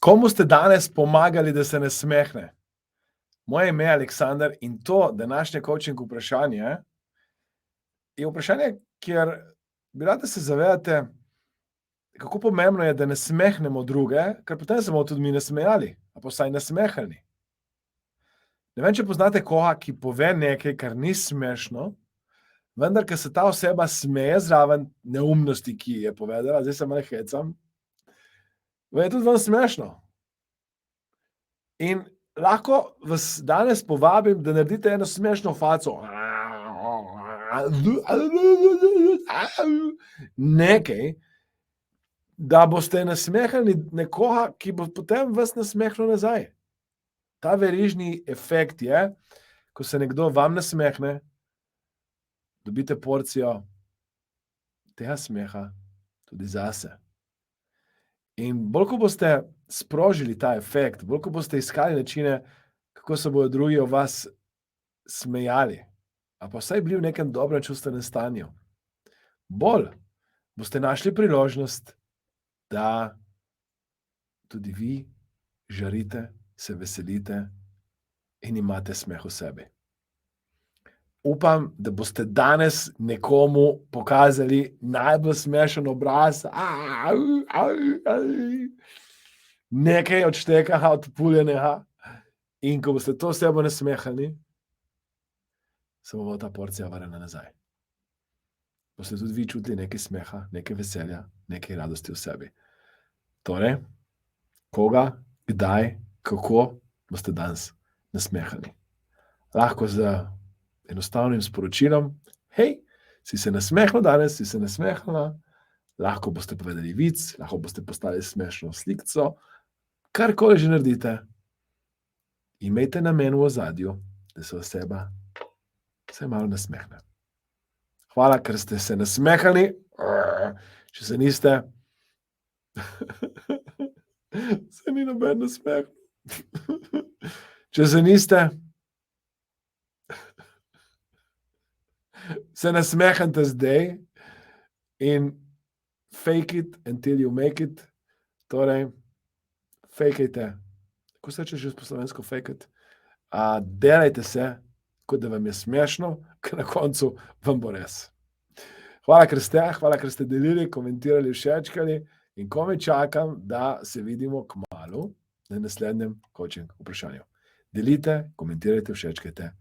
Komu ste danes pomagali, da se nasmehne? Moje ime je Aleksandar in to današnje coaching vprašanje je vprašanje, kjer bi rad, da se zavedate, kako pomembno je, da nasmehnemo druge, ker potem se bomo tudi mi nasmejali, a pa vsaj nasmehali. Ne vem, če poznate koga, ki pove nekaj, kar ni smešno, vendar, ker se ta oseba smeje zraven neumnosti, ki je povedala, zdaj se malo hecam, je tudi vam smešno. In lahko vas danes povabim, da naredite eno smešno faco. Nekaj, da boste nasmehali nekoga, ki bo potem vas nasmehnil nazaj. Ta verižni efekt je, ko se nekdo vam nasmehne, dobite porcijo tega smeha tudi zase. In bolj, ko boste sprožili ta efekt, bolj, ko boste iskali načine, kako se bodo drugi o vas smejali, a pa vsaj bili v nekem dobrem čustvenem stanju, bolj boste našli priložnost, da tudi vi žarite, se veselite in imate smeh v sebi. Upam, da boste danes nekomu pokazali najbolj smešen obraz, nekaj odštekanega, odpuljenega, in ko boste to osebo nasmehali, se bo ta porcija vrnila nazaj. Boste tudi vi čutili nekaj smeha, nekaj veselja, nekaj radosti v sebi. Torej, koga, kdaj, kako boste danes nasmehali? Lahko z enostavnim sporočilom, hej, si se nasmehnil danes, si se nasmehnila, lahko boste povedali vic, lahko boste postavili smešno slikco, karkoli že naredite, imejte namen v ozadju, da se oseba vsaj malo nasmehne. Hvala, ker ste se nasmehali, če se niste, se ni noben nasmeh. Če se niste, se nasmehnite zdaj in fake it until you make it, torej fejkajte, kako se reče že po slovensko fake it, delajte se, kot da vam je smešno, ker na koncu vam bo res. Hvala, ker ste delili, komentirali, všečkali in komaj čakam, da se vidimo kmalu na naslednjem coaching vprašanju. Delite, komentirajte, všečkajte.